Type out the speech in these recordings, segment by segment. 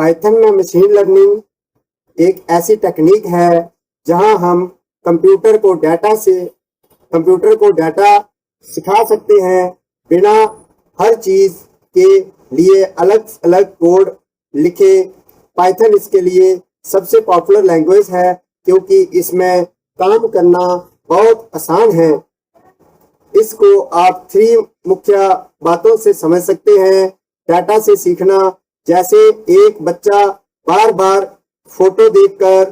Python में machine learning एक ऐसी टेक्निक है जहां हम कंप्यूटर को डाटा सिखा सकते हैं बिना हर चीज के लिए अलग अलग कोड लिखे। पाइथन इसके लिए सबसे पॉपुलर लैंग्वेज है क्योंकि इसमें काम करना बहुत आसान है। इसको आप 3 मुख्य बातों से समझ सकते हैं। डाटा से सीखना, जैसे एक बच्चा बार बार फोटो देखकर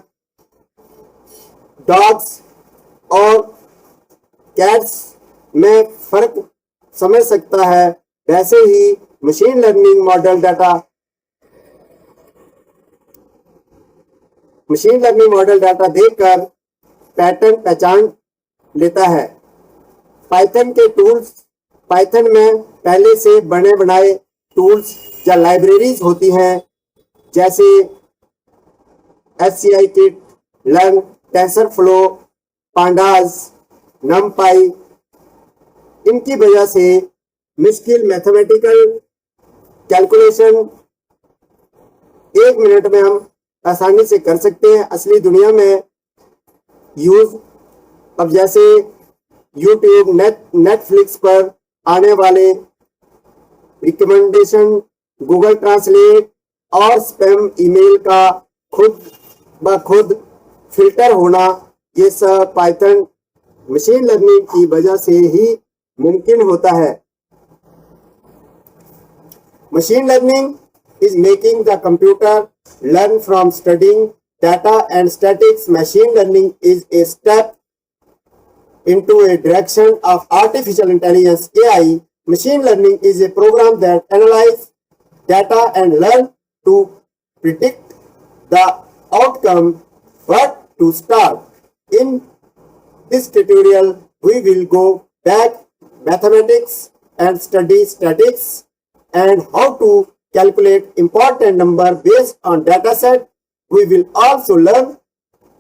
डॉग्स और कैट्स में फर्क समझ सकता है, वैसे ही मशीन लर्निंग मॉडल डाटा देखकर पैटर्न पहचान लेता है। पाइथन के टूल्स, पाइथन में पहले से बने बनाए टूल्स या लाइब्रेरीज होती हैं, जैसे scikit, learn, टेंसरफ्लो, पांडास, नमपाई। इनकी वजह से मुश्किल मैथमेटिकल कैलकुलेशन 1 मिनट में हम आसानी से कर सकते हैं। असली दुनिया में यूज अब जैसे यूट्यूब, नेटफ्लिक्स पर आने वाले रिकमेंडेशन, गूगल ट्रांसलेट और स्पैम ईमेल का खुद ब खुद फिल्टर होना, ये सब पाइथन मशीन लर्निंग की वजह से ही मुमकिन होता है। Machine learning is making the computer learn from studying data and statics. Machine learning is a step into a direction of artificial intelligence, AI. Machine learning is a program that analyzes data and learn to predict the outcome. But to start, in this tutorial, we will go back mathematics and study statics and how to calculate important number based on data set. We will also learn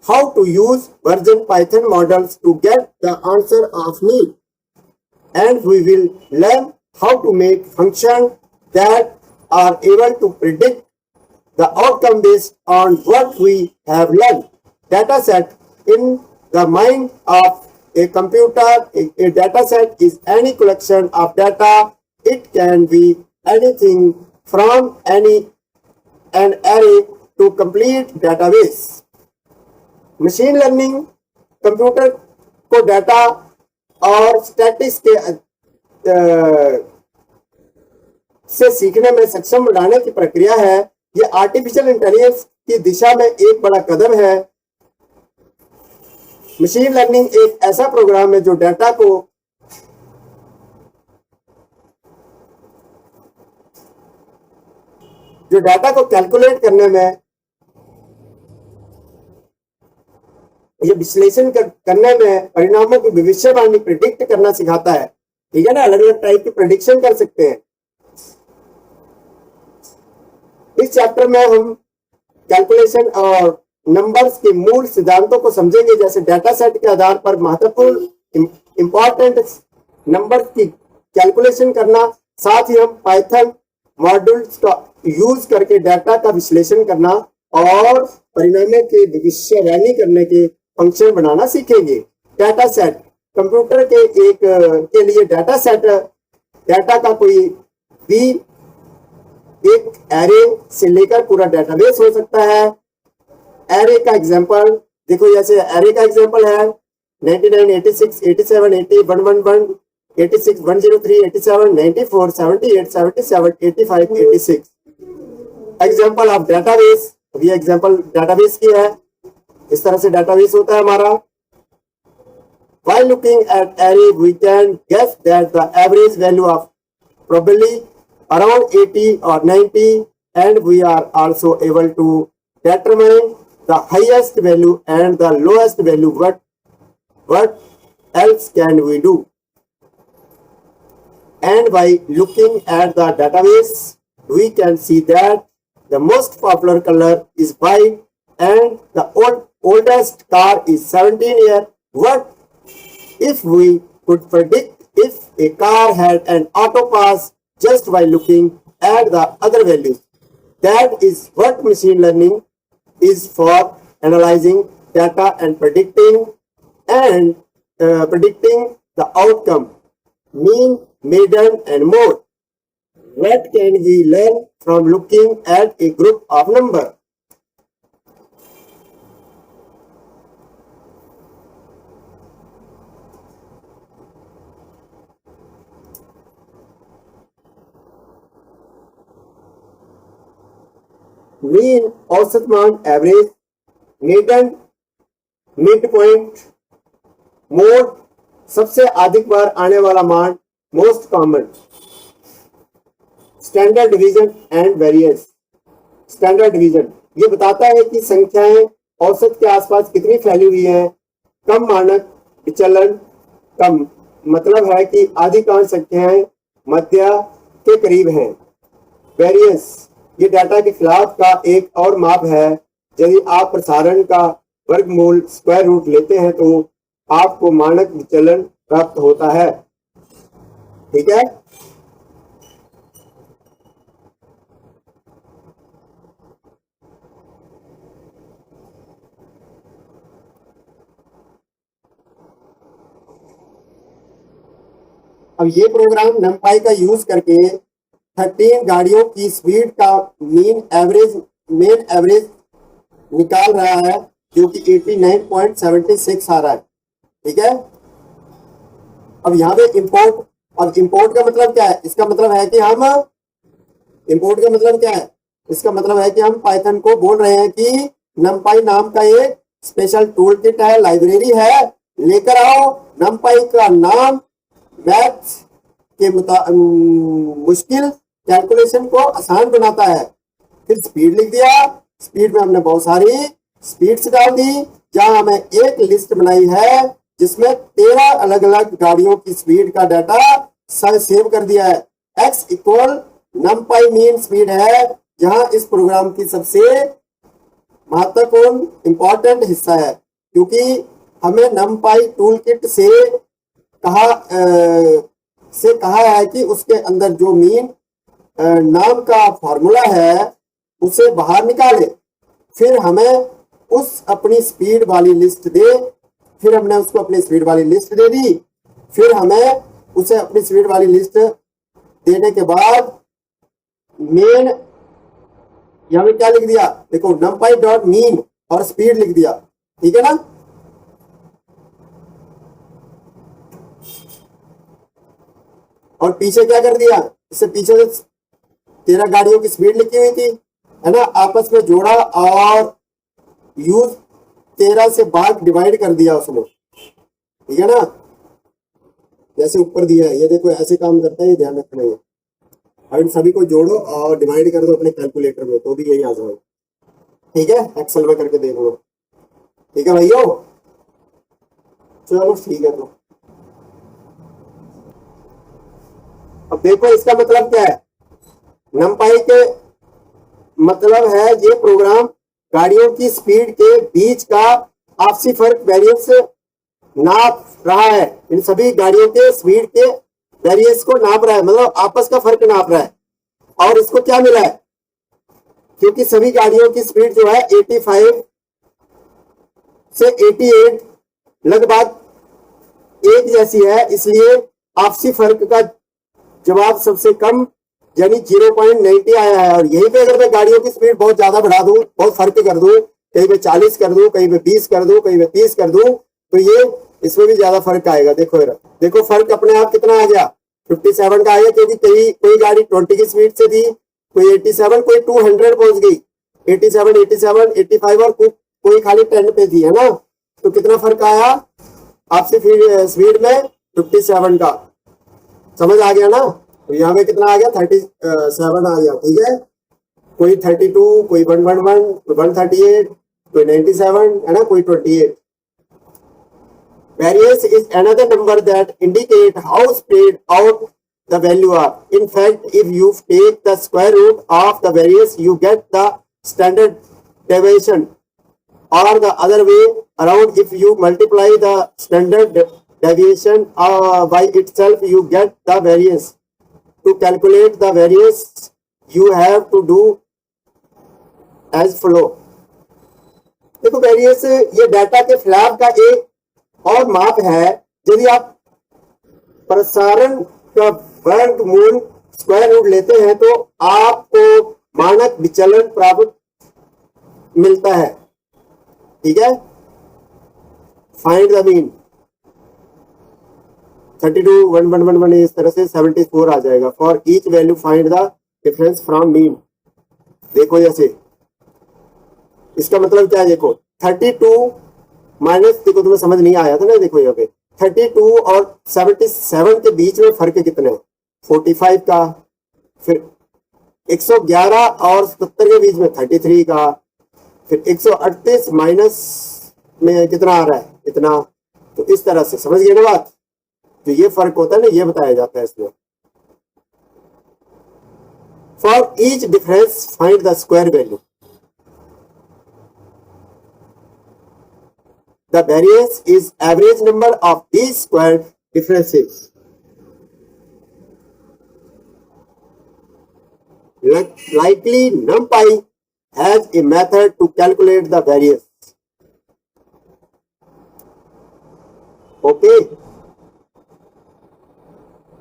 how to use version Python models to get the answer of need. And we will learn how to make functions that are able to predict the outcome based on what we have learned. Data set in the mind of a computer. A data set is any collection of data. It can be anything from an array to complete database. Machine learning computer को data और statics के से सीखने में सक्षम बनाने की प्रक्रिया है। यह आर्टिफिशियल इंटेलिजेंस की दिशा में एक बड़ा कदम है। मशीन लर्निंग एक ऐसा प्रोग्राम है जो डाटा को कैलकुलेट करने में, ये विश्लेषण करने में, परिणामों की भविष्यवाणी प्रिडिक्ट करना सिखाता है। ठीक है ना, अलग अलग टाइप की प्रिडिक्शन कर सकते हैं। इस चैप्टर में हम कैलकुलेशन और नंबर्स के मूल सिद्धांतों को समझेंगे, जैसे डाटा सेट के आधार पर महत्वपूर्ण इंपॉर्टेंट नंबर की कैलकुलेशन करना, साथ ही हम पाइथन मॉड्यूल्स का यूज करके डाटा का विश्लेषण करना और परिणामों की भविष्यवाणी करने के फंक्शन बनाना सीखेंगे। डाटा सेट, कंप्यूटर के लिए डाटा सेट डाटा का कोई भी एक एरे से लेकर पूरा डेटाबेस हो सकता है। एरे का एग्जांपल देखो, जैसे एरे का एग्जांपल है 99, 86, 87, 80, 111, 86, 103, 87, 94, 78, 77, 85, 86। एग्जांपल ऑफ डेटाबेस, ये एग्जांपल डेटाबेस की है। इस तरह से डेटाबेस होता है हमारा। While looking at array, we can guess that the average value of probably around 80 or 90, and we are also able to determine the highest value and the lowest value. What else can we do? And by looking at the database, we can see that the most popular color is white and the oldest car is 17 years. What if we could predict if a car had an auto pass just by looking at the other values? That is what machine learning is for, analyzing data and predicting the outcome, mean, median, and more. What can we learn from looking at a group of number? Mean औसत मान average, median mid point, mode सबसे अधिक बार आने वाला मान, most common, standard division and variance. Standard division ये बताता है कि संख्याएं औसत के आसपास कितनी फैली हुई हैं। कम मानक विचलन, कम मतलब है कि अधिकांश संख्याएं मध्य के करीब हैं। वेरिएंस ये डाटा के खिलाफ का एक और माप है। यदि आप प्रसारण का वर्गमूल स्क्वायर रूट लेते हैं तो आपको मानक विचलन प्राप्त होता है। ठीक है, अब ये प्रोग्राम numpy का यूज करके 13 गाड़ियों की स्पीड का मेन एवरेज निकाल रहा है, जो कि 89.76 आ रहा है। ठीक है, अब यहाँ पे इंपोर्ट, अब इंपोर्ट का मतलब क्या है? इसका मतलब है कि हम इंपोर्ट का मतलब क्या है? इसका मतलब है कि हम पाइथन को बोल रहे हैं कि numpy नाम का एक स्पेशल टूल किट है, लाइब्रेरी है, लेकर आओ। numpy का नाम मैथ्स के मुश्किल कैलकुलेशन को आसान बनाता है। फिर स्पीड लिख दिया, स्पीड में हमने बहुत सारी स्पीड्स डाल दी, जहां हमें एक लिस्ट बनाई है जिसमें 13 अलग अलग गाड़ियों की स्पीड का डाटा सेव कर दिया है। x equal numpy mean speed है, जहां इस प्रोग्राम की सबसे महत्वपूर्ण इंपॉर्टेंट हिस्सा है, क्योंकि हमें numpy टूल किट से कहा है कि उसके अंदर जो मीन नाम का फॉर्मूला है उसे बाहर निकाले, फिर हमें उस अपनी स्पीड वाली लिस्ट दे। फिर हमने उसको अपनी स्पीड वाली लिस्ट दे दी, फिर हमें उसे अपनी स्पीड वाली लिस्ट देने के बाद मेन यहाँ पे क्या लिख दिया, देखो numpy डॉट मीन और स्पीड लिख दिया। ठीक है ना, और पीछे क्या कर दिया, इससे पीछे से 13 गाड़ियों की स्पीड लिखी हुई थी, है ना, आपस में जोड़ा और यूज 13 से भाग डिवाइड कर दिया उसने। ठीक है ना, जैसे ऊपर दिया है, ये देखो ऐसे काम करता है, ये ध्यान रखना है। अब इन सभी को जोड़ो और डिवाइड कर दो अपने कैलकुलेटर में, तो भी यही आ जाएगा। ठीक है, एक्सेल में करके देख लो। ठीक है भैया, चलो ठीक है। तो अब देखो इसका मतलब क्या है, numpy के मतलब है ये प्रोग्राम गाड़ियों की स्पीड के बीच का आपसी फर्क वेरिएंस नाप रहा है। इन सभी गाड़ियों के स्पीड के वेरिएंस को नाप रहा है, मतलब आपस का फर्क नाप रहा है। और इसको क्या मिला है, क्योंकि सभी गाड़ियों की स्पीड जो है 85 से 88 लगभग एक जैसी है, इसलिए आपसी फर्क का जवाब सबसे कम यानी 0.90 आया है। और यहीं पे अगर मैं गाड़ियों की स्पीड बहुत ज्यादा बढ़ा दूं, बहुत फर्क कर दूं, कहीं पे 40 कर दूं, कहीं पे 20 कर दूं, कहीं पे 30 कर दूं, तो ये इसमें भी ज्यादा फर्क आएगा। देखो फर्क अपने आप कितना आ गया, 57 का आ गया, क्योंकि कोई गाड़ी 20 की स्पीड से थी, कोई 87, कोई 200 पहुंच गई, 87, 85 और कोई खाली 10 पे थी, है ना। तो कितना फर्क आया आपसे फिर स्पीड में 57 का, समझ आ गया ना। तो यहाँ पे कितना आ गया, 37 आ गया। ठीक है, कोई 32, कोई 111, कोई 138, कोई 97, है ना, कोई 28। Variance is another number that indicate how spread out the value are. In fact, if you take the square root of the variance, you get the standard deviation. Or the other way around, if you multiply the standard deviation by itself, you get the variance. To calculate the variance, you have to do as flow. देखो variance ये data के फैलाव का एक और माप है। यदि आप प्रसारण का वर्गमूल स्क्वायर रूट लेते हैं तो आपको मानक विचलन प्राप्त मिलता है। ठीक है, फाइंड द मीन 32 1 1 1 1 इस तरह से 74 आ जाएगा। For each value find the difference from mean. देखो जैसे इसका मतलब क्या है, देखो 32 माइनस, देखो तुम्हें समझ नहीं आया था ना, देखो यहाँ पे 32 और 77 के बीच में फर्क कितना है, 45 का। फिर 111 और 70 के बीच में 33 का। फिर 138 माइनस में कितना आ रहा है, इतना। तो इस तरह से समझ गए ना बात। तो ये फर्क होता है ना, ये बताया जाता है इसमें। For each difference find the square value. The variance is average number of these square differences. Likely NumPy has a method to calculate the variance. Okay.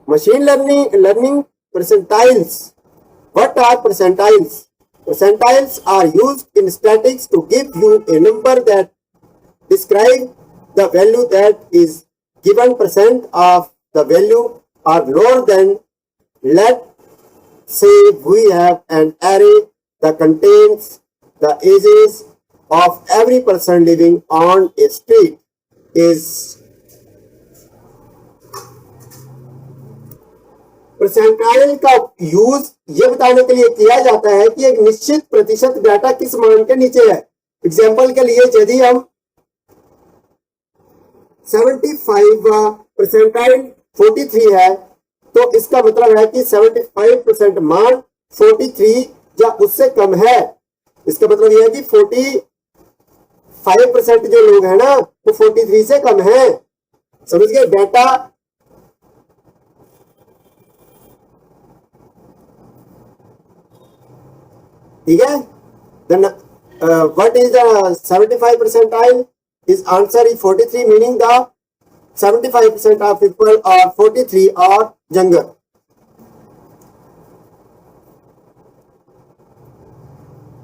Machine learning percentiles. What are percentiles? Percentiles are used in statistics to give you a number that describe the value that is given percent of the value are lower than. Let's say we have an array that contains the ages of every person living on a street is. Percentile का use ये बताने के लिए किया जाता है कि एक निश्चित प्रतिशत डाटा किस मान के नीचे है। एग्जाम्पल के लिए यदि हम 75 परसेंटाइल 43 है तो इसका मतलब है कि 75% मान 43 या उससे कम है। इसका मतलब यह है कि 45% जो लोग हैं ना वो 43 से कम है। समझ गए डाटा। ठीक है, then what is the 75 percentile? His answer is 43, meaning the 75% of people are 43 or younger.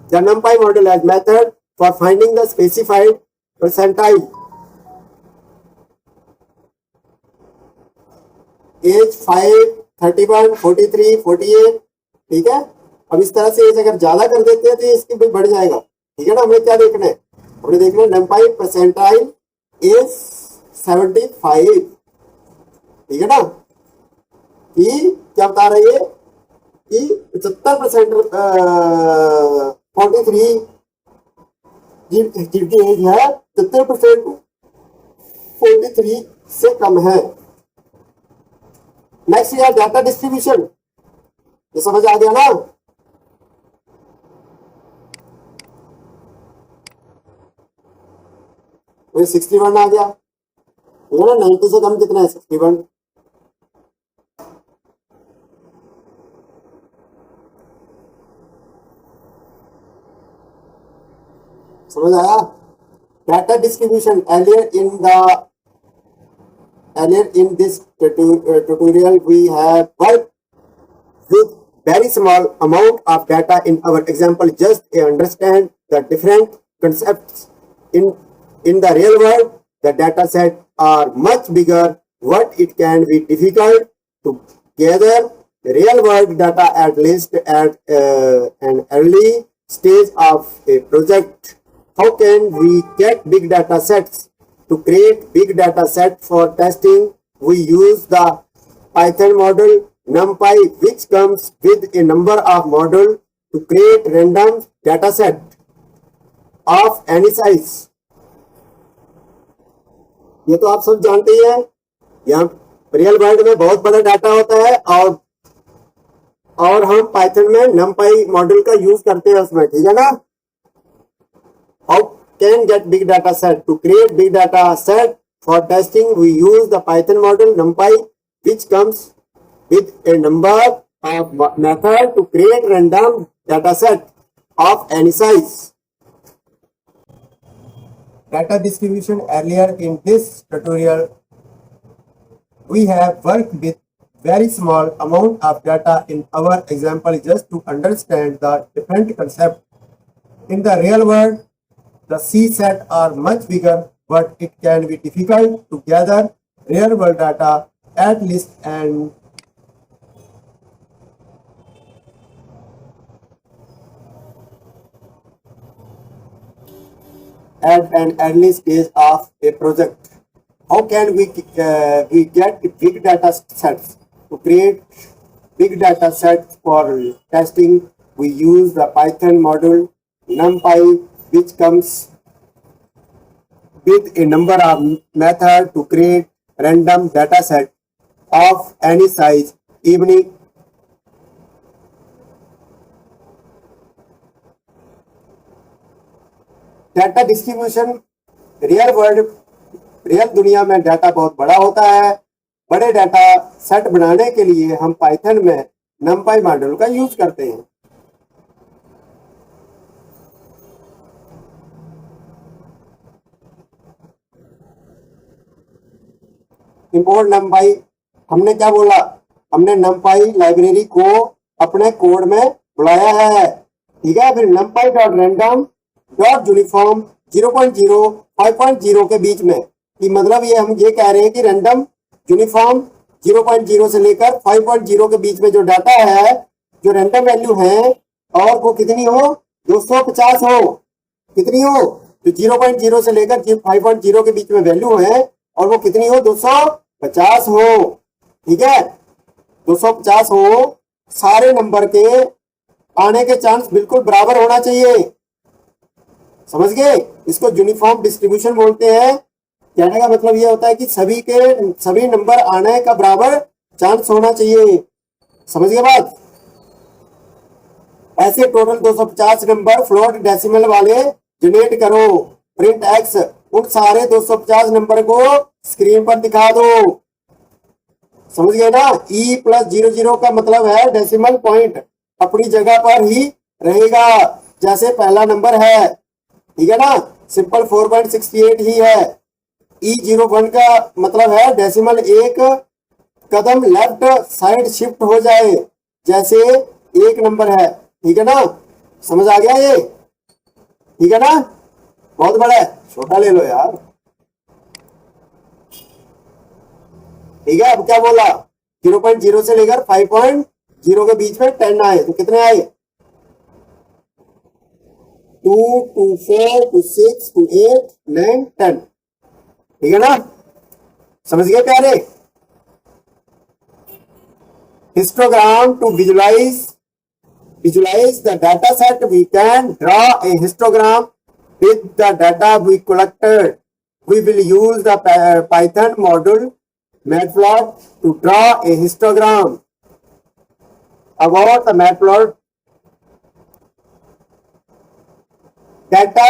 The NumPy model has method for finding the specified percentile. Age 5, 31, 43, 48। ठीक है, अब इस तरह से एज अगर ज्यादा कर देते हैं तो इसकी भी बढ़ जाएगा। ठीक है ना, हमें क्या देखना है, हमने देखना है NumPy परसेंटाइल इज 75। ठीक है ना, कि क्या बता रही है कि 75% 43 जिनकी एज है 70% 43 से कम है। नेक्स्ट यार डाटा डिस्ट्रीब्यूशन, ये समझ आ गया ना। वही 61 आ गया, ठीक है ना। 90 से कम कितना है, 61। समझ आया। Data distribution earlier in this tutorial we have worked with very small amount of data in our example just to understand the different concepts in the real world. The data set are much bigger. What it can be difficult to gather real world data at least at an early stage of a project. How can we get big data sets? To create big data set for testing, we use the Python model NumPy, which comes with a number of models to create random data set of any size. ये तो आप सब जानते ही हैं। यहाँ real world में बहुत बड़ा डाटा होता है और हम पाइथन में NumPy मॉडल का यूज करते हैं उसमें। ठीक है ना। How can get big data set? To create big data set for testing, we use the Python model NumPy, which comes with a number of method to create random data set of any size. Data distribution. Earlier in this tutorial, we have worked with very small amount of data in our example just to understand the different concept. In the real world, the C set are much bigger, but it can be difficult to gather real world data at least and at an early stage of a project. How can we get big data sets? To create big data sets for testing, we use the Python module NumPy, which comes with a number of methods to create random data set of any size. Evening data distribution real दुनिया में data बहुत बड़ा होता है। बड़े data set बनाने के लिए हम पाइथन में नमपाई मॉड्यूल का यूज करते हैं। इंपोर्ट नमपाई, हमने क्या बोला? हमने नमपाई लाइब्रेरी को अपने कोड में बुलाया है, ठीक है। फिर नमपाई डॉट रैंडम डॉट यूनिफॉर्म 0.0 5.0 के बीच में, कि मतलब ये हम ये कह रहे हैं कि रैंडम यूनिफॉर्म 0.0 से लेकर 5.0 के बीच में जो डाटा है, जो रैंडम वैल्यू है, और वो कितनी हो? 250 हो। कितनी हो? जो 0.0 से लेकर 5.0 के बीच में वैल्यू है, और वो कितनी हो? 250 हो, ठीक है। 250 हो। सारे नंबर के आने के चांस बिल्कुल बराबर होना चाहिए, समझ गए? इसको यूनिफॉर्म डिस्ट्रीब्यूशन बोलते हैं। कहने का मतलब ये होता है कि सभी नंबर आने का बराबर चांस होना चाहिए, समझ गए बात? ऐसे टोटल 250 नंबर फ्लोट डेसिमल वाले जनरेट करो। प्रिंट एक्स उन सारे 250 नंबर को स्क्रीन पर दिखा दो, समझ गए ना? ई प्लस 00 का मतलब है डेसिमल पॉइंट अपनी जगह पर ही रहेगा, जैसे पहला नंबर है, ठीक है ना। सिंपल 4.68 ही है। E01 का मतलब है डेसिमल एक कदम लेफ्ट साइड शिफ्ट हो जाए, जैसे एक नंबर है, ठीक है ना। समझ आ गया ये? ठीक है ना। बहुत बड़ा है, छोटा ले लो यार, ठीक है। अब क्या बोला? 0.0 से लेकर 5.0 के बीच में 10 आए, तो कितने आए? 2 to 4 to 6 to 8 9 10, ठीक है ना। समझ गए प्यारे? Histogram to visualise the data set, we can draw a histogram with the data we collected. We will use the Python module matplotlib to draw a histogram. About the matplotlib, data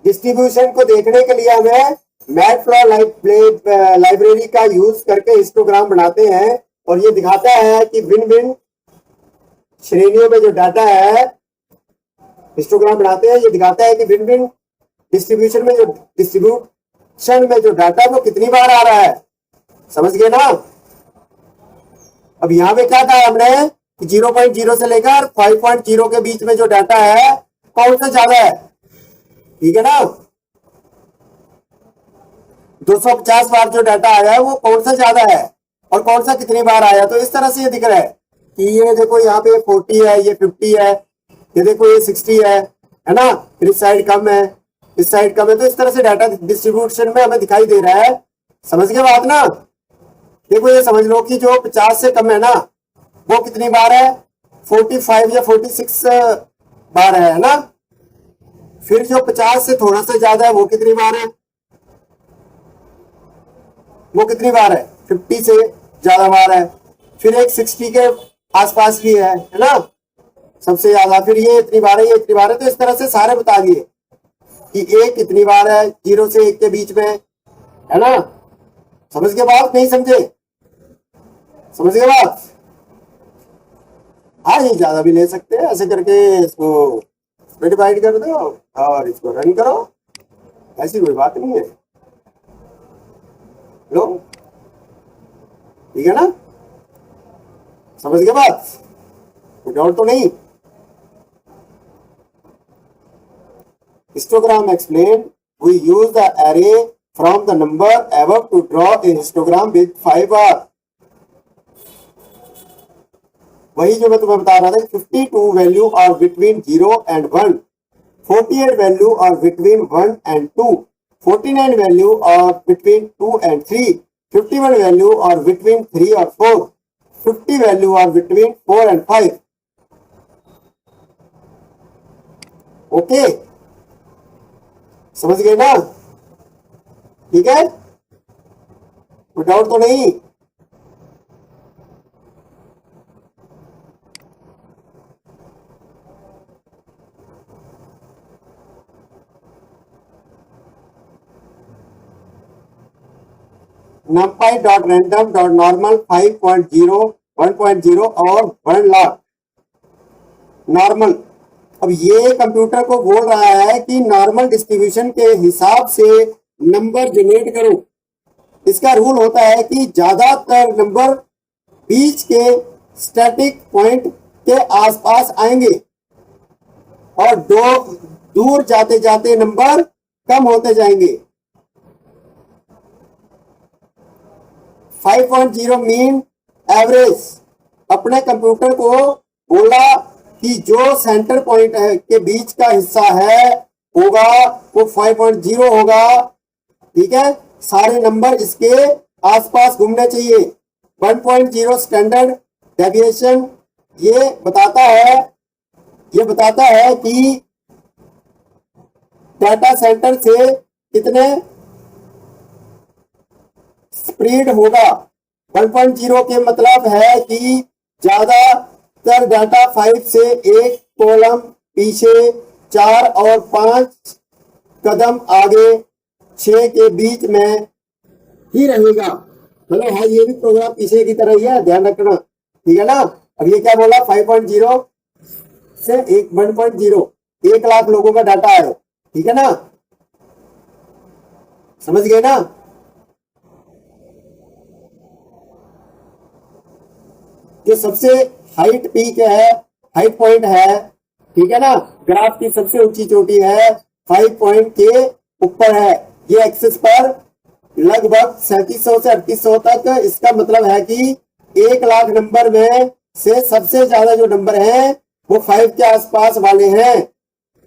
distribution को देखने के लिए हमें matplot library का use करके histogram बनाते हैं, और ये दिखाता है कि भिन्न भिन्न श्रेणियों में जो डाटा है, हिस्टोग्राम बनाते हैं, ये दिखाता है कि भिन्न भिन्न डिस्ट्रीब्यूशन में जो डाटा है वो कितनी बार आ रहा है, समझ गए ना। अब यहाँ पे क्या था हमने कि 0.0 से लेकर 5.0 के बीच में जो डाटा है कौन सा ज्यादा है, ठीक है ना। 250 बार जो डाटा आया है वो कौन सा ज्यादा है और कौन सा कितनी बार आया। तो इस तरह से ये दिख रहा है कि ये देखो यहाँ पे 40 है, ये 50 है, ये देखो ये 60 है ना। फिर इस साइड कम है, इस साइड कम है। तो इस तरह से डाटा डिस्ट्रीब्यूशन में हमें दिखाई दे रहा है, समझ गए बात ना। देखो ये समझ लो कि जो 50 से कम है ना वो कितनी बार है? 45 या 46 बार है ना। फिर जो 50 से थोड़ा सा ज्यादा है वो कितनी बार है? वो कितनी बार है? 50 से ज्यादा बार है। फिर एक 60 के आसपास की है ना सबसे ज्यादा। फिर ये इतनी बार है, ये इतनी बार है। तो इस तरह से सारे बता दिए कि एक कितनी बार है 0 से 1 के बीच में, है ना। समझ के बात? नहीं समझे? समझ गए बात? हाँ ये ज्यादा भी ले सकते हैं, ऐसे करके इसको डिवाइड कर दो और इसको रन करो, ऐसी कोई बात नहीं है। लो, ठीक है ना, समझ गए बात, कोई डाउट तो नहीं। Histogram explain, we use the array from the number above to draw a histogram with 5 bars। वही जो मैं तुम्हें बता रहा था, 52 value are between 0 and 1, 48 value are between 1 and 2, 49 value are between 2 and 3, 51 value are between 3 और 4, 50 value are between 4 and 5। Okay, समझ गए ना, ठीक है, कोई डाउट तो नहीं। numpy.random.normal 5.0, 1.0 और 1 लाख नॉर्मल। अब ये कंप्यूटर को बोल रहा है कि नॉर्मल डिस्ट्रीब्यूशन के हिसाब से नंबर जनरेट करो। इसका रूल होता है कि ज्यादातर नंबर बीच के स्टैटिक पॉइंट के आसपास आएंगे और दूर जाते जाते नंबर कम होते जाएंगे। 5.0 मीन एवरेज। अपने कंप्यूटर को बोला कि जो सेंटर पॉइंट है के बीच का हिस्सा है होगा वो 5.0 होगा, ठीक है, सारे नंबर इसके आसपास घूमने चाहिए। 1.0 स्टैंडर्ड डेविएशन ये बताता है कि डाटा सेंटर से कितने स्प्रेड होगा। 1.0 के मतलब है कि ज्यादातर डाटा 5 से एक कॉलम पीछे, 4 और 5 कदम आगे, 6 के बीच में ही रहेगा। मतलब हाँ, ये भी प्रोग्राम पीछे की तरह ही है, ध्यान रखना, ठीक है ना। अब ये क्या बोला, 5.0 से 1.0, 1 लाख लोगों का डाटा है, ठीक है ना, समझ गए ना। जो सबसे हाइट पीक है, हाइट पॉइंट है, ठीक है ना, ग्राफ की सबसे ऊंची चोटी है, 5 पॉइंट के ऊपर है। ये एक्सिस पर लगभग 3700 से 3800 तक। इसका मतलब है कि 1 लाख नंबर में से सबसे ज्यादा जो नंबर है वो 5 के आसपास वाले हैं,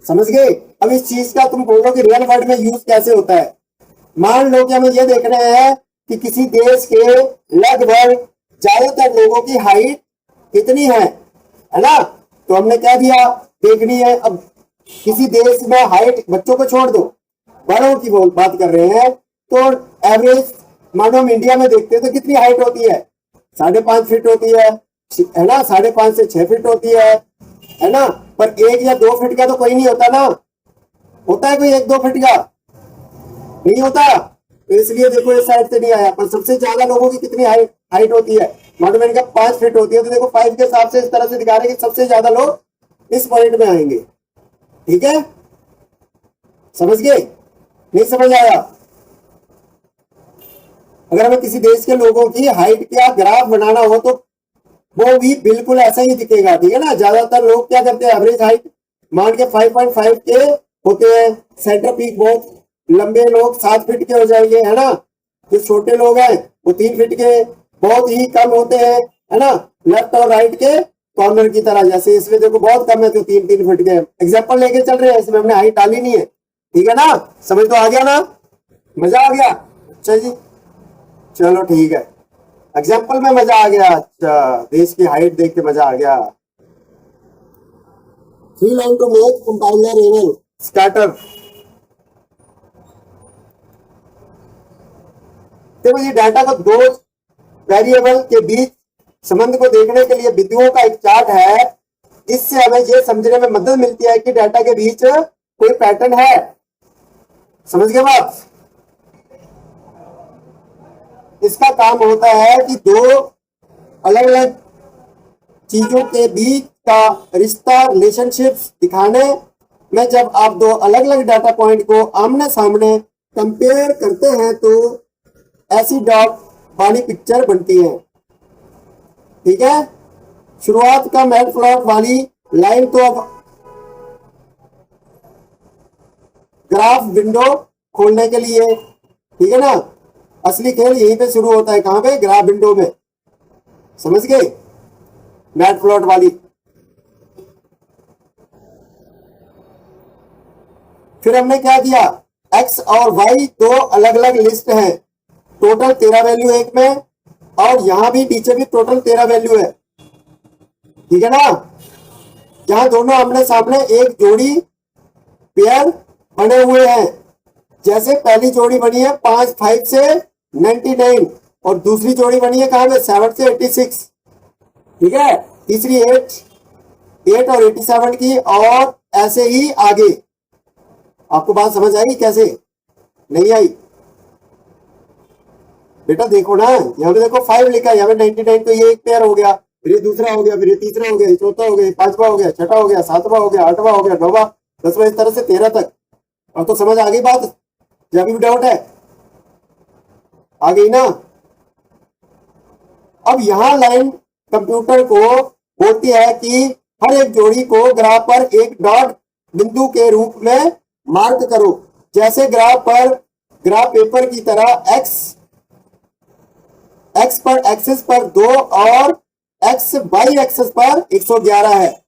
समझ गए। अब इस चीज का तुम बोलो कि रियल वर्ल्ड में यूज कैसे होता है। मान लो कि हमें ये देखना है कि किसी देश के लगभग ज्यादातर लोगों की हाइट कितनी है ना, तो हमने क्या दिया, देखनी है। अब किसी देश में हाइट, बच्चों को छोड़ दो, बड़ों की बात कर रहे हैं, तो एवरेज मानो हम इंडिया में देखते हैं तो कितनी हाइट होती है, 5.5 फीट होती है ना, 5.5 से 6 फीट होती है ना। पर 1 या 2 फीट का तो कोई नहीं होता ना, होता है कोई 1-2 फीट का, नहीं होता। तो इसलिए देखो इस साइड से नहीं आया। पर सबसे ज्यादा लोगों की कितनी हाइट होती है, मान लो मैंने कहा 5 फीट होती है, तो देखो 5 के हिसाब से इस तरह से दिखा रहे हैं कि सबसे ज्यादा लोग इस पॉइंट में आएंगे, ठीक है, समझ गए, नहीं समझ आया। अगर हमें किसी देश के लोगों की हाइट का ग्राफ बनाना हो तो वो भी बिल्कुल ऐसा ही दिखेगा, ठीक है ना। ज्यादातर लोग क्या करते हैं, एवरेज हाइट मान के 5.5 के होते हैं, सेंटर पीक बहुत लंबे लोग 7 फीट के हो जाएंगे, है ना। जो छोटे लोग हैं वो 3 फीट के बहुत ही कम होते हैं, है ना। लेफ्ट और राइट के कॉर्नर की तरह, जैसे इसमें देखो बहुत कम है तो 3-3 फीट के एग्जाम्पल लेके चल रहे हैं, इसमें हमने हाइट डाली नहीं है, ठीक है ना। समझ तो आ गया ना, मजा आ गया, अच्छा जी, चलो ठीक है, एग्जाम्पल में मजा आ गया। अच्छा, देश की हाइट देख के मजा आ गया। 3 line to make compiler able starter. देखो ये डाटा को 2 वेरिएबल के बीच संबंध को देखने के लिए बिंदुओं का एक चार्ट है। इससे हमें यह समझने में मदद मिलती है कि डाटा के बीच कोई पैटर्न है, समझ गए बात। इसका काम होता है कि 2 अलग अलग चीजों के बीच का रिश्ता, रिलेशनशिप्स दिखाने में जब आप दो अलग अलग डाटा पॉइंट को आमने सामने कंपेयर करते हैं तो ऐसी डॉट वाली पिक्चर बनती है। ठीक है, शुरुआत का मैटप्लॉट वाली लाइन तो अब ग्राफ विंडो खोलने के लिए, ठीक है ना, असली खेल यहीं पे शुरू होता है। कहां पे? ग्राफ विंडो में। समझ गए? मैटप्लॉट वाली। फिर हमने क्या किया, एक्स और वाई दो अलग अलग लिस्ट है, टोटल 13 वैल्यू एक में, और यहां भी नीचे भी टोटल 13 वैल्यू है। ठीक है ना, जहां दोनों आमने सामने एक जोड़ी पेयर बने हुए हैं। जैसे पहली जोड़ी बनी है 5 से 99 और दूसरी जोड़ी बनी है कहां पे? 7 से 86। ठीक है, तीसरी 8 और 87 की, और ऐसे ही आगे। आपको बात समझ आई कैसे? नहीं आई? बेटा देखो ना, यहाँ पे देखो 5 लिखा है, यहाँ पे 99, तो ये एक पेयर हो गया, फिर ये दूसरा हो गया, फिर ये तीसरा हो गया, ये चौथा हो गया, पांचवा हो गया, छठा हो गया, सातवां हो गया, आठवां हो गया, नौवां, 10वां, इस तरह से 13 तक। अब तो समझ आ गई बात? जब भी डाउट है आ गई ना? अब यहां लाइन कंप्यूटर को बोलती है कि हर एक जोड़ी को ग्राफ पर एक डॉट बिंदु के रूप में मार्क करो। जैसे ग्राफ पेपर की तरह एक्स पर एक्सिस पर 2 और एक्स वाई एक्सिस पर 111 है।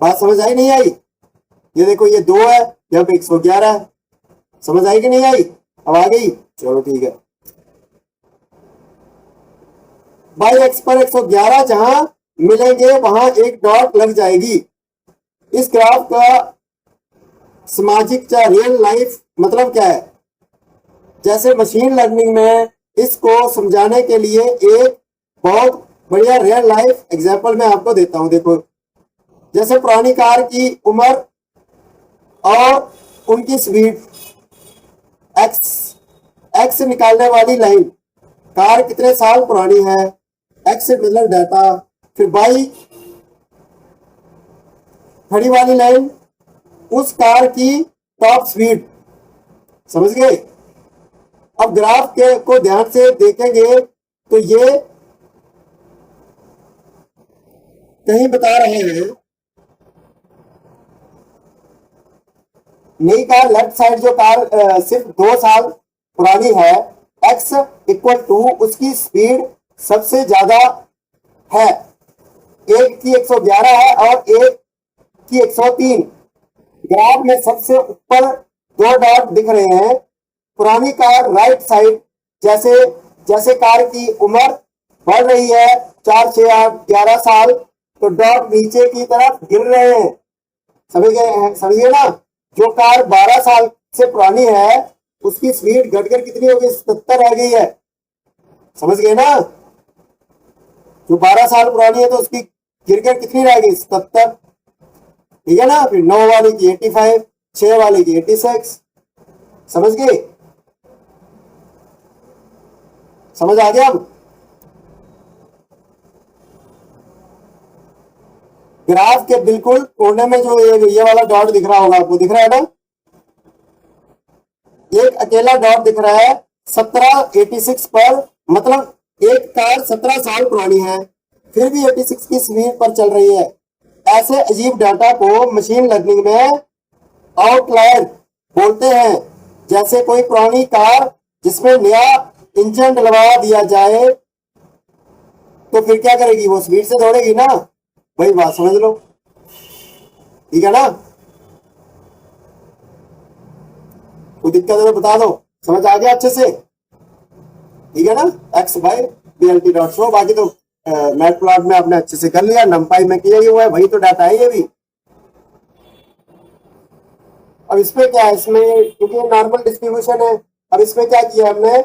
बात समझ आई नहीं आई? ये देखो, ये 2 है, यहाँ पे 111 है। समझ आई कि नहीं आई? अब आ गई? चलो ठीक है। वाई एक्स पर 111 जहां मिलेंगे वहां एक डॉट लग जाएगी। इस ग्राफ का सामाजिक या रियल लाइफ मतलब क्या है? जैसे मशीन लर्निंग में इसको समझाने के लिए एक बहुत बढ़िया रियल लाइफ एग्जांपल मैं आपको देता हूं। देखो, जैसे पुरानी कार की उम्र और उनकी स्पीड, एक्स निकालने वाली लाइन, कार कितने साल पुरानी है, एक्स मतलब डाटा। फिर वाई खड़ी वाली लाइन, उस कार की टॉप स्पीड। समझ गए? अब ग्राफ के को ध्यान से देखेंगे तो ये कहीं बता रहे हैं, नई कार लेफ्ट साइड जो कार सिर्फ 2 साल पुरानी है, एक्स इक्वल टू उसकी स्पीड सबसे ज्यादा है, एक की 111 है और एक की 103। ग्राफ में सबसे ऊपर 2 डॉट दिख रहे हैं। पुरानी कार राइट साइड, जैसे जैसे कार की उम्र बढ़ रही है 4, 6, 8, 11 साल, तो डॉट नीचे की तरफ गिर रहे हैं। समझिए ना? जो कार 12 साल से पुरानी है उसकी स्पीड घटकर कितनी हो गई? 77 रह गई है। समझ गए ना? जो 12 साल पुरानी है तो उसकी गिरकर कितनी रह गई? 77। ठीक है ना? फिर 9 वाली की 85, 6 वाली की 86। समझ गए? समझ आ गया? अब ग्राफ के बिल्कुल कोने में जो ये वाला डॉट दिख रहा होगा, आपको दिख रहा है ना? एक अकेला डॉट दिख रहा है 1786 पर, मतलब एक कार 17 साल पुरानी है फिर भी 86 की स्पीड पर चल रही है। ऐसे अजीब डाटा को मशीन लर्निंग में आउटलायर बोलते हैं। जैसे कोई पुरानी कार जिसमें नया इंजन डलवा दिया जाए तो फिर क्या करेगी? वो स्पीड से दौड़ेगी ना? भाई बात समझ लो। ठीक है ना? कोई दिक्कत है तो बता दो। समझ आ गया अच्छे से? ठीक है ना? X by BLT dot show. बाकी तो मैट प्लॉट में आपने अच्छे से कर लिया, नंपाई में किया ही हुआ है, वही तो डाटा है ये भी। अब इसमें क्या है, इसमें क्योंकि ये नॉर्मल डिस्ट्रीब्यूशन है, अब इसमें क्या किया हमने,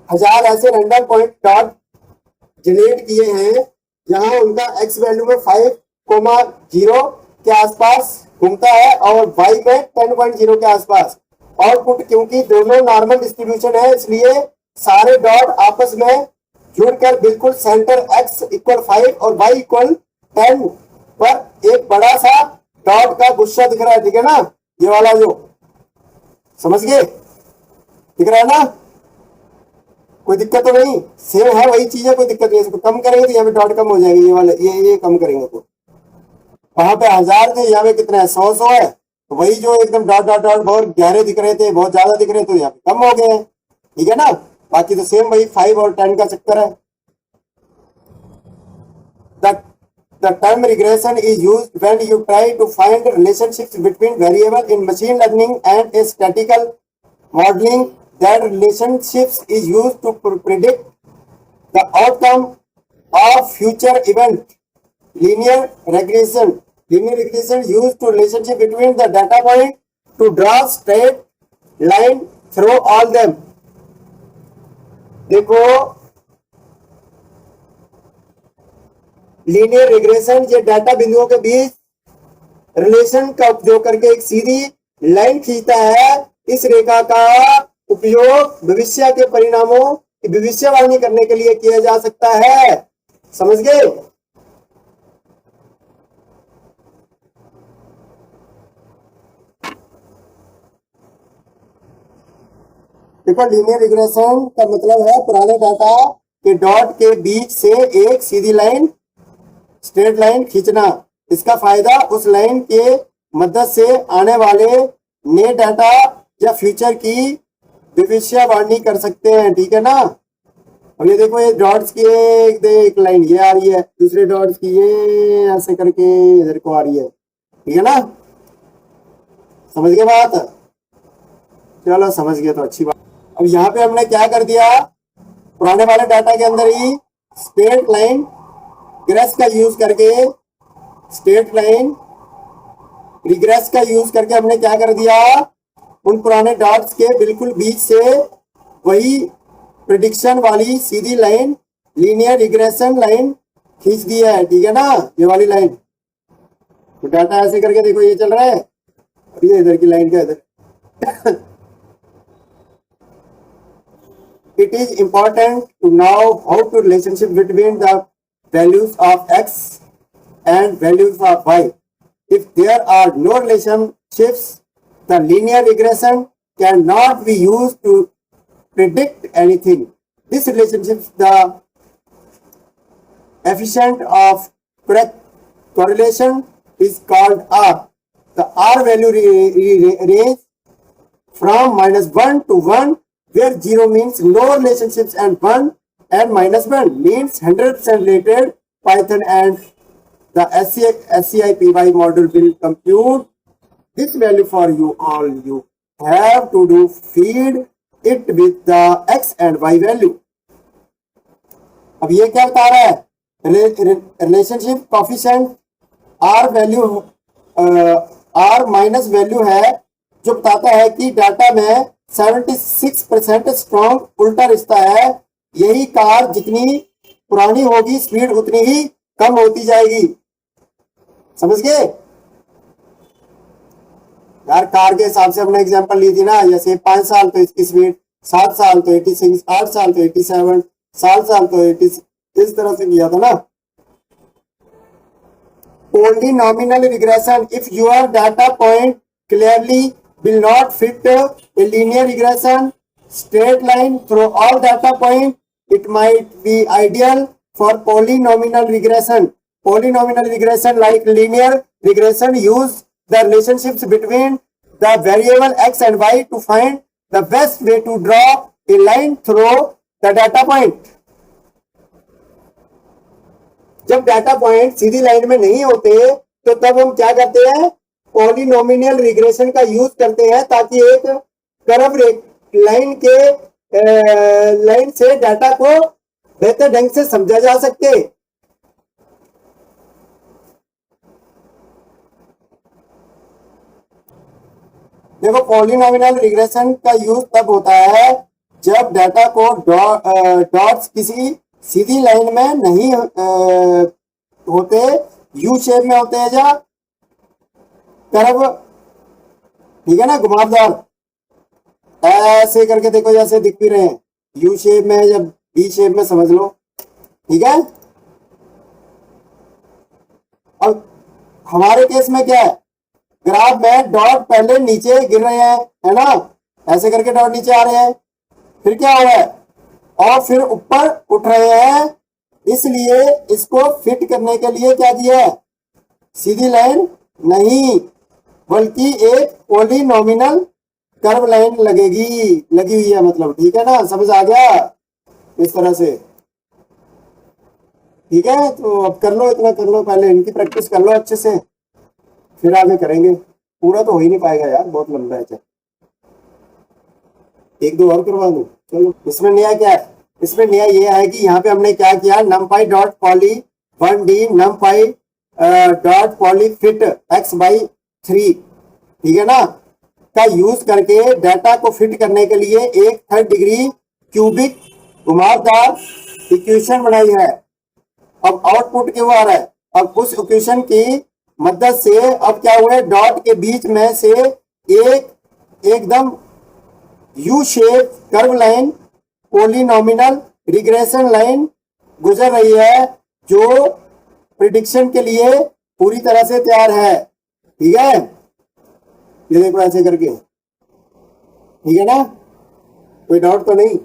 1000 ऐसे रैंडम पॉइंट डॉट जनरेट किए हैं जहां उनका एक्स वैल्यू में 5,0 के आसपास घूमता है और वाई में 10.0 के आसपास। आउटपुट, क्योंकि दोनों नॉर्मल डिस्ट्रीब्यूशन है इसलिए सारे डॉट आपस में जुड़कर बिल्कुल सेंटर x इक्वल 5 और y इक्वल 10 पर एक बड़ा सा डॉट का गुच्छा दिख रहा है, ठीक है ना, ये वाला जो समझ गए, दिख रहा है ना, कोई दिक्कत तो नहीं, सेम है वही चीज है, कोई दिक्कत नहीं है। इसको कम करेंगे तो यहाँ पे डॉट कम हो जाएगी, ये वाले ये कम करेंगे तो वहां पे 1000 थे, यहाँ पे कितना है 100 है, तो वही जो एकदम डॉट डॉट डॉट बहुत गहरे दिख रहे थे, बहुत ज्यादा दिख रहे थे, तो यहाँ पे कम हो गए हैं, ठीक है ना। बाकी तो सेम वही 5 और 10 का चक्कर है। The term regression is used when you try to find relationships between variables in machine learning and a statistical modeling. That relationships is used to predict the outcome of future event. Linear regression. Linear regression used to relationship between the data point to draw straight line through all them. देखो linear regression ये data बिंदुओं के बीच relation का उपयोग करके एक सीधी line खींचता है। इस रेखा का उपयोग भविष्य के परिणामों की भविष्यवाणी करने के लिए किया जा सकता है, समझ गए। देखो लीनियर रिग्रेशन का मतलब है पुराने डाटा के डॉट के बीच से एक सीधी लाइन स्ट्रेट लाइन खींचना। इसका फायदा उस लाइन के मदद से आने वाले नए डाटा या फ्यूचर की भविष्यवाणी कर सकते हैं, ठीक है ना। अब ये देखो ये डॉट्स की एक लाइन ये आ रही है, दूसरे डॉट्स की ये ऐसे करके इधर को आ रही है, ठीक है ना, समझ गए बात, चलो समझ गए तो अच्छी बात। अब यहाँ पे हमने क्या कर दिया, पुराने वाले डाटा के अंदर ही स्ट्रेट लाइन रिग्रेस का यूज करके स्ट्रेट लाइन रिग्रेस का यूज करके हमने क्या कर दिया, उन पुराने डॉट्स के बिल्कुल बीच से वही प्रिडिक्शन वाली सीधी लाइन लीनियर रिग्रेशन लाइन खींच दिया है, ठीक है ना, ये वाली लाइन। तो डाटा ऐसे करके देखो ये चल रहा है, ये इधर की लाइन का इधर it is important to know how to relationship between the values of x and values of y. If there are no relationships, the linear regression cannot be used to predict anything. This relationship, the efficient of correct correlation, is called R. The R value range from -1 to 1, where 0 means no relationships and 1 and -1 means 100% related. Python and the SCIPY model will compute this value for you. All you have to do feed it with the x and y value. अब ये क्या बता रहा है, relationship coefficient R value R minus value है जो बताता है कि डाटा में 76% स्ट्रॉन्ग उल्टा रिश्ता है। यही कार जितनी पुरानी होगी स्पीड उतनी ही कम होती जाएगी, समझ गए यार। कार के हिसाब से हमने एग्जांपल ली थी ना, जैसे 5 साल तो इसकी स्पीड, 7 साल तो 86, 8 साल तो 87, 7 साल तो 80, इस तरह से किया था ना। Only nominal regression, if your data point clearly will not fit a linear regression straight line through all data point, it might be ideal for polynomial regression. Polynomial regression like linear regression use the relationships between the variable x and y to find the best way to draw a line through the data point. जब data point सीधी line में नहीं होते तो तब हम क्या करते हैं, पॉलिनोमियल रिग्रेशन का यूज करते हैं ताकि एक कर्व लाइन के लाइन से डाटा को बेहतर ढंग से समझा जा सके। देखो पॉलिनोमियल रिग्रेशन का यूज तब होता है जब डाटा को डॉट्स किसी सीधी लाइन में नहीं होते, यू शेप में होते हैं या कर्व, ठीक है ना, घुमावदार। ऐसे करके देखो, जैसे दिख भी रहे हैं, यू शेप में या बी शेप में समझ लो, ठीक है। अब हमारे केस में क्या है, ग्राफ में डॉट पहले नीचे गिर रहे हैं, है ना, ऐसे करके डॉट नीचे आ रहे हैं, फिर क्या हो रहा है, और फिर ऊपर उठ रहे हैं। इसलिए इसको फिट करने के लिए क्या किया है, सीधी लाइन नहीं बल्कि एक पॉलिनॉमिनल कर्व लाइन लगेगी, लगी हुई है मतलब, ठीक है ना, समझ आ गया इस तरह से, ठीक है। तो अब कर लो, इतना कर लो, पहले इनकी प्रैक्टिस कर लो अच्छे से, फिर आगे करेंगे। पूरा तो हो ही नहीं पाएगा यार, बहुत लंबा है। एक दो और करवा दूं, चलो। इसमें नया क्या है, इसमें नया ये है कि यहाँ पे हमने क्या किया, numpy dot poly 1d numpy dot poly fit x/3, ठीक है ना, का यूज करके डाटा को फिट करने के लिए एक 3rd डिग्री क्यूबिक घुमावदार इक्वेशन बनाई है। अब आउटपुट क्यों आ रहा है, अब उस इक्वेशन की मदद से अब क्या हुआ है, डॉट के बीच में से एक एकदम U shape curve line polynomial regression line गुजर रही है, जो प्रिडिक्शन के लिए पूरी तरह से तैयार है, ठीक है। ये देखो ऐसे करके, ठीक है ना, कोई डाउट तो नहीं।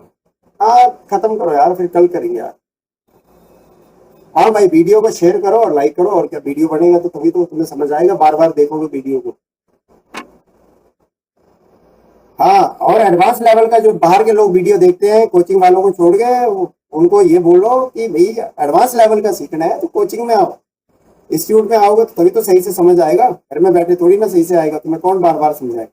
हाँ खत्म करो यार, फिर कल करेंगे यार। हाँ भाई, वीडियो को शेयर करो और लाइक करो, और क्या, वीडियो बनेगा तो तभी तो तुम्हें समझ आएगा, बार बार देखोगे वीडियो को। हाँ, और एडवांस लेवल का जो बाहर के लोग वीडियो देखते हैं कोचिंग वालों को छोड़ के, उनको ये बोलो कि भाई एडवांस लेवल का सीखना है तो कोचिंग में आओ, इंस्टीट्यूट में आओगे तो तभी तो सही से समझ आएगा, घर में बैठे थोड़ी ना सही से आएगा, तुम्हें कौन बार बार समझाएगा।